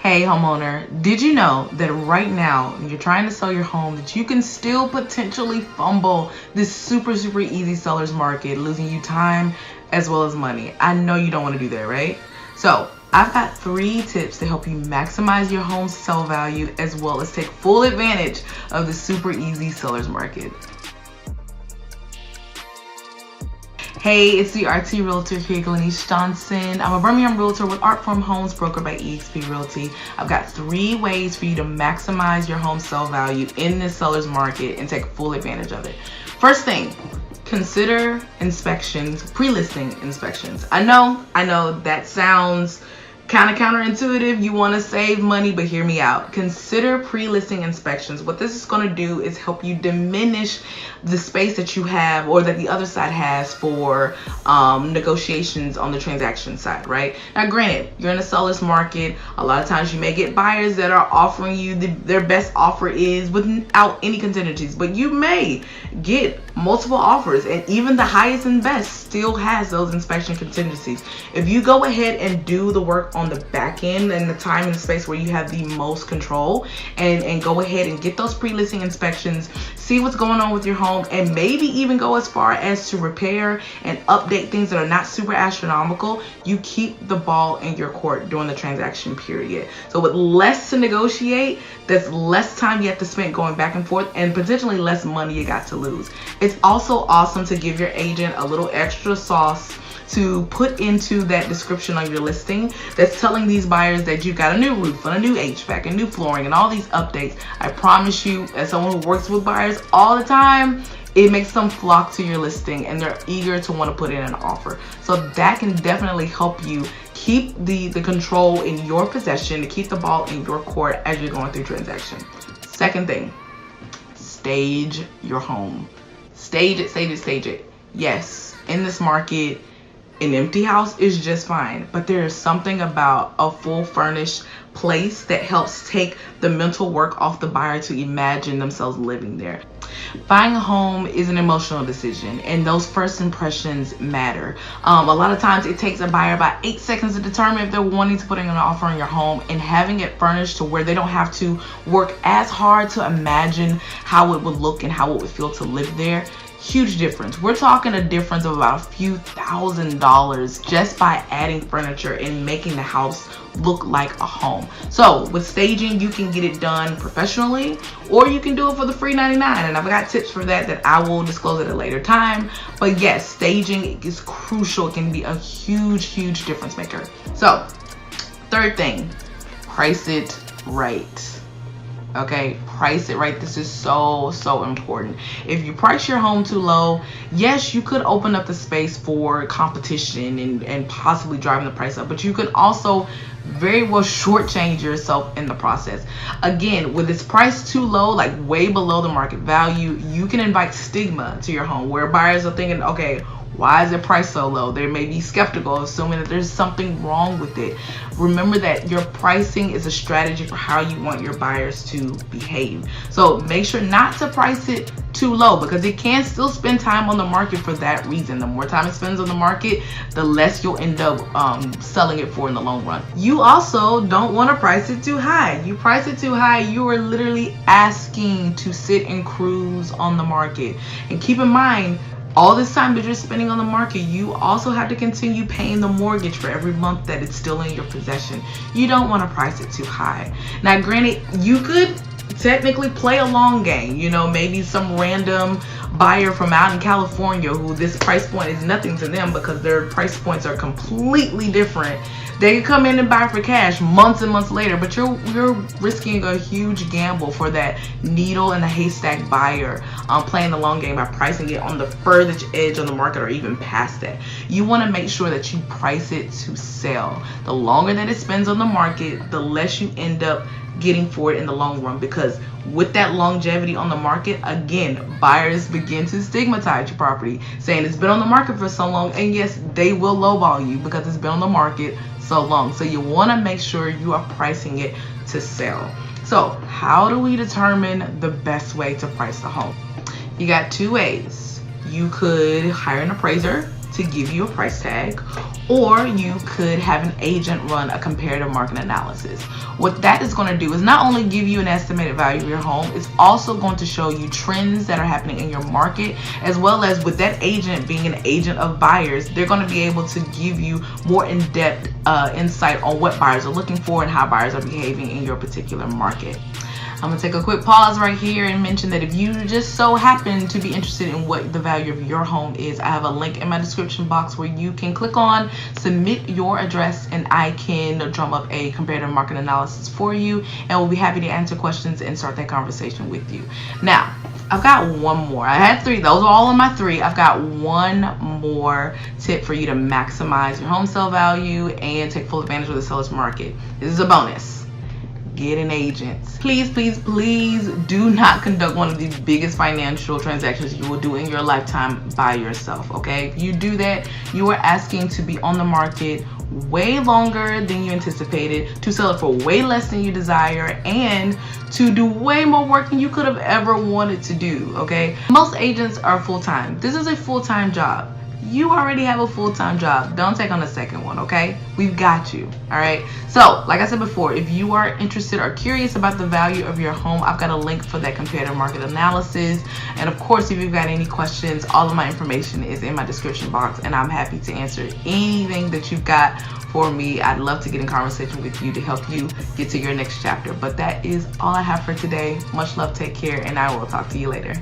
Hey homeowner, did you know that right now you're trying to sell your home that you can still potentially fumble this super easy seller's market, losing you time as well as money? I know you don't want to do that, right? So I've got 3 tips to help you maximize your home's sell value as well as take full advantage of the super easy seller's market. Hey, it's the RT Realtor here, Glenise Johnson. I'm a Birmingham Realtor with artformhomes, brokered by eXp Realty. I've got 3 ways for you to maximize your home sell value in this seller's market and take full advantage of it. First thing, consider inspections, pre-listing inspections. I know that sounds kind of counterintuitive. You want to save money, but hear me out. Consider pre-listing inspections. What this is going to do is help you diminish the space that you have or that the other side has for negotiations on the transaction side, right? Now granted, you're in a seller's market. A lot of times you may get buyers that are offering you their best offer is without any contingencies, but you may get multiple offers, and even the highest and best still has those inspection contingencies. If you go ahead and do the work on the back end and the time and space where you have the most control, and go ahead and get those pre-listing inspections, see what's going on with your home, and maybe even go as far as to repair and update things that are not super astronomical, you keep the ball in your court during the transaction period. So with less to negotiate, that's less time you have to spend going back and forth, and potentially less money you got to lose. It's also awesome to give your agent a little extra sauce to put into that description on your listing that's telling these buyers that you've got a new roof and a new HVAC and new flooring and all these updates. I promise you, as someone who works with buyers all the time, it makes them flock to your listing and they're eager to want to put in an offer. So that can definitely help you keep the control in your possession, to keep the ball in your court as you're going through transaction. Second thing, stage your home. Stage it. Yes, in this market, an empty house is just fine, but there is something about a full furnished place that helps take the mental work off the buyer to imagine themselves living there. Buying a home is an emotional decision, and those first impressions matter. A lot of times it takes a buyer about 8 seconds to determine if they're wanting to put in an offer on your home, and having it furnished to where they don't have to work as hard to imagine how it would look and how it would feel to live there. Huge difference. We're talking a difference of about a few $1,000s just by adding furniture and making the house look like a home. So with staging, you can get it done professionally, or you can do it for the free 99, and I've got tips for that I will disclose at a later time. But yes, staging is crucial. It can be a huge difference maker. So third thing, price it right. Okay, price it right. This is so important. If you price your home too low, yes, you could open up the space for competition and possibly driving the price up, but you could also very well shortchange yourself in the process. Again, with its price too low, like way below the market value, you can invite stigma to your home where buyers are thinking, okay, why is it priced so low? They may be skeptical, assuming that there's something wrong with it. Remember that your pricing is a strategy for how you want your buyers to behave. So make sure not to price it too low, because it can still spend time on the market for that reason. The more time it spends on the market, the less you'll end up selling it for in the long run. You also don't want to price it too high. You price it too high, you are literally asking to sit and cruise on the market. And keep in mind, all this time that you're spending on the market, you also have to continue paying the mortgage for every month that it's still in your possession. You don't want to price it too high. Now granted, you could technically play a long game. You know, maybe some random buyer from out in California who this price point is nothing to them because their price points are completely different. They can come in and buy for cash months and months later, but you're risking a huge gamble for that needle in the haystack buyer playing the long game by pricing it on the furthest edge on the market or even past that. You want to make sure that you price it to sell. The longer that it spends on the market, the less you end up getting for it in the long run, because with that longevity on the market, again, buyers begin to stigmatize your property, saying it's been on the market for so long, and yes, they will lowball you because it's been on the market so long. So you want to make sure you are pricing it to sell. So how do we determine the best way to price the home? You got 2 ways. You could hire an appraiser to give you a price tag, or you could have an agent run a comparative market analysis. What that is going to do is not only give you an estimated value of your home, it's also going to show you trends that are happening in your market, as well as with that agent being an agent of buyers, they're going to be able to give you more in-depth insight on what buyers are looking for and how buyers are behaving in your particular market. I'm gonna take a quick pause right here and mention that if you just so happen to be interested in what the value of your home is, I have a link in my description box where you can click on submit your address, and I can drum up a comparative market analysis for you, and we'll be happy to answer questions and start that conversation with you. Now, I've got one more. I had 3. Those are all in my 3. I've got one more tip for you to maximize your home sale value and take full advantage of the seller's market. This is a bonus. Get an agent. Please, please, please do not conduct one of the biggest financial transactions you will do in your lifetime by yourself, okay? If you do that, you are asking to be on the market way longer than you anticipated, to sell it for way less than you desire, and to do way more work than you could have ever wanted to do, okay? Most agents are full-time. This is a full-time job. You already have a full-time job. Don't take on a second one, okay? We've got you, all right? So, like I said before, if you are interested or curious about the value of your home, I've got a link for that comparative market analysis. And of course, if you've got any questions, all of my information is in my description box, and I'm happy to answer anything that you've got for me. I'd love to get in conversation with you to help you get to your next chapter. But that is all I have for today. Much love, take care, and I will talk to you later.